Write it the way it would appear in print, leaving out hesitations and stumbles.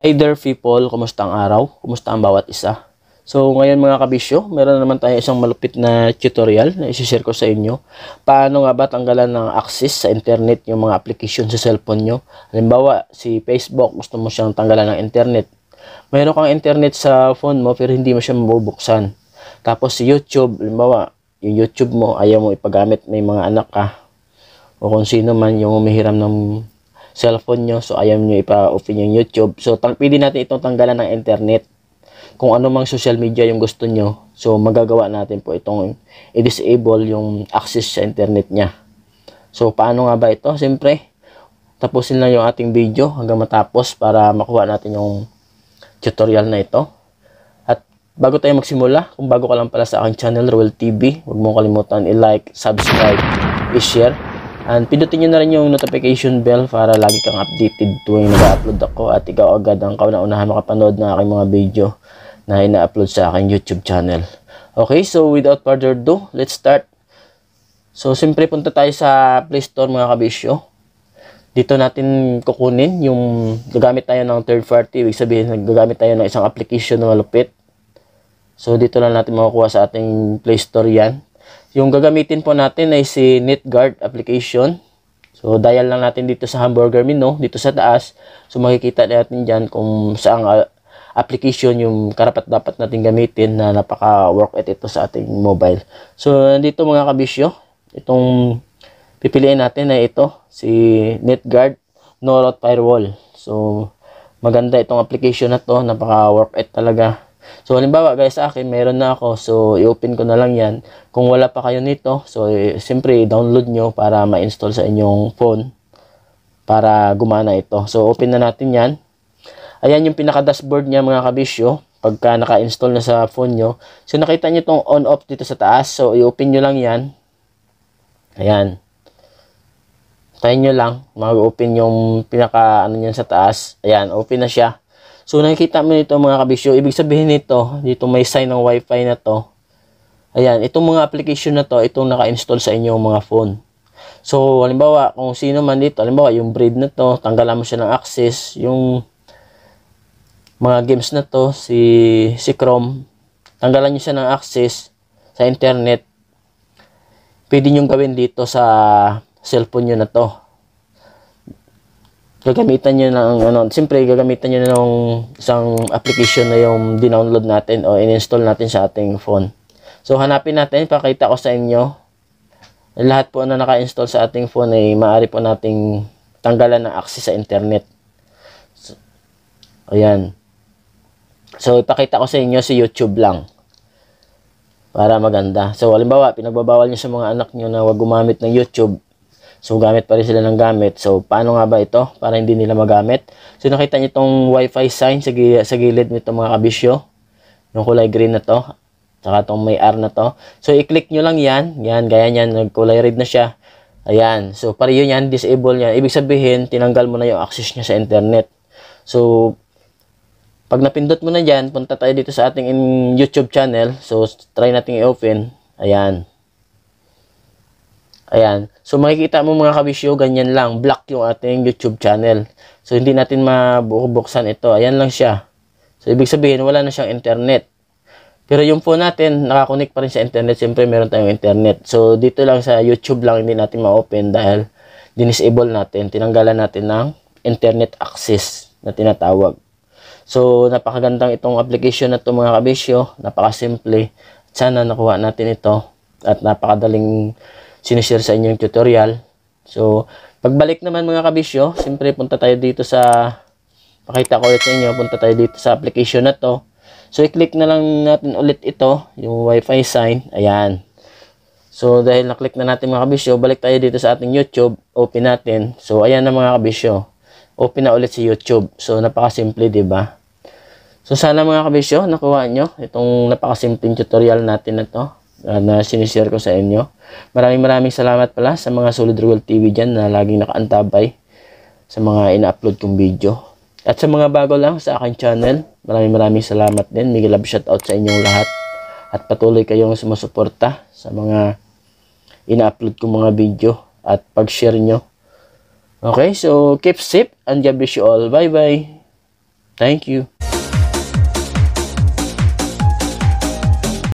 Hey there people, kumusta ang araw? Kumusta ang bawat isa? So ngayon mga kabisyo, meron naman tayo isang malupit na tutorial na isi-share ko sa inyo. Paano nga ba tanggalan ng access sa internet yung mga application sa cellphone nyo? Halimbawa, si Facebook, gusto mo siyang tanggalan ng internet. Mayroon kang internet sa phone mo pero hindi mo siya mabubuksan. Tapos si YouTube, halimbawa, yung YouTube mo ayaw mo ipagamit, may mga anak ka. O kung sino man yung umihiram ng cellphone nyo, so ayaw nyo ipa-open yung YouTube. So pwede natin itong tanggalan ng internet. Kung ano mang social media yung gusto nyo, so magagawa natin po itong i-disable yung access sa internet nya. So paano nga ba ito? Siyempre, tapusin lang yung ating video hanggang matapos para makuha natin yung tutorial na ito. At bago tayo magsimula, kung bago ka lang pala sa aking channel, Roel TV, huwag mo kalimutan i-like, subscribe, i-share. And pindutin nyo na rin yung notification bell para lagi kang updated tuwing nag-upload ako at ikaw agad ang kauna-unahan makapanood ng aking mga video na ina-upload sa aking YouTube channel. Okay, so without further ado, let's start. So siyempre punta tayo sa Play Store mga kabisyo. Dito natin kukunin yung gagamit tayo ng third party, ibig sabihin gagamit tayo ng isang application na malupit. So dito lang natin makukuha sa ating Play Store yan. Yung gagamitin po natin ay si NetGuard application. So, dial lang natin dito sa hamburger menu, dito sa taas. So, makikita natin dyan kung saang application yung karapat-dapat natin gamitin na napaka-work ito sa ating mobile. So, dito mga kabisyo, itong pipiliin natin ay ito, si NetGuard No Route Firewall. So, maganda itong application na to, napaka-work talaga. So, halimbawa guys, sa akin, meron na ako. So, i-open ko na lang yan. Kung wala pa kayo nito, so, siyempre, i-download nyo para ma-install sa inyong phone para gumana ito. So, open na natin yan. Ayan yung pinaka-dashboard niya mga kabisyo. Pagka naka-install na sa phone nyo. So, nakita nyo itong on-off dito sa taas. So, i-open nyo lang yan. Ayan. Tayo nyo lang. Mag-open yung pinaka-ano nyan sa taas. Ayan, open na siya. So, nakikita mo nito mga kabisyo. Ibig sabihin nito, dito may sign ng wifi na to. Ayan, itong mga application na to, itong naka-install sa inyong mga phone. So, halimbawa, kung sino man dito, halimbawa, yung Brave na to, tanggalan mo siya ng access. Yung mga games na to, si Chrome, tanggalan nyo siya ng access sa internet. Pwede nyo gawin dito sa cellphone nyo na to. Gagamitan nyo ng, siyempre, gagamitan nyo ng isang application na yung dinownload natin o in-install natin sa ating phone. So, hanapin natin, pakita ko sa inyo. Lahat po na naka-install sa ating phone ay maaari po nating tanggalan ng access sa internet. So, ayan. So, ipakita ko sa inyo si YouTube lang. Para maganda. So, halimbawa, pinagbabawal nyo sa mga anak nyo na huwag gumamit ng YouTube. So, gamit pa rin sila ng gamit. So, paano nga ba ito? Para hindi nila magamit. So, nakita nyo itong Wi-Fi sign sa gilid nito mga kabisyo. Yung kulay green na to. Saka itong may R na to. So, i-click nyo lang yan. Yan, gaya yan. Nagkulay red na siya. Ayan. So, para yun yan, disable yan. Ibig sabihin, tinanggal mo na yung access niya sa internet. So, pag napindot mo na dyan, punta tayo dito sa ating YouTube channel. So, try natin i-open. Ayan. Ayan. So, makikita mo mga kabisyo, ganyan lang. Black yung ating YouTube channel. So, hindi natin mabuksan ito. Ayan lang siya. So, ibig sabihin, wala na siyang internet. Pero yung phone natin, nakakonect pa rin sa internet. Siyempre, meron tayong internet. So, dito lang sa YouTube lang, hindi natin ma-open dahil dinisable natin. Tinanggalan natin ng internet access na tinatawag. So, napakagandang itong application na ito mga kabisyo. Napakasimple. Sana nakuha natin ito. At napakadaling sinishare sa inyong tutorial. So, pagbalik naman mga kabisyo, siyempre punta tayo dito sa, pakita ko ulit sa inyo, punta tayo dito sa application na to. So, i-click na lang natin ulit ito, yung Wi-Fi sign. Ayan. So, dahil na-click na natin mga kabisyo, balik tayo dito sa ating YouTube, open natin. So, ayan na mga kabisyo. Open na ulit si YouTube. So, napakasimple, diba? So, sana mga kabisyo, nakuha nyo itong napakasimpleng tutorial natin na to. Na sinishare ko sa inyo. Maraming salamat pala sa mga Solid Roel TV dyan na laging nakaantabay sa mga ina-upload kong video. At sa mga bago lang sa aking channel, maraming salamat din. Mega love shoutout sa inyong lahat. At patuloy kayong sumusuporta sa mga ina-upload kong mga video at pag-share nyo. Okay, so keep safe and God bless you all. Bye-bye. Thank you.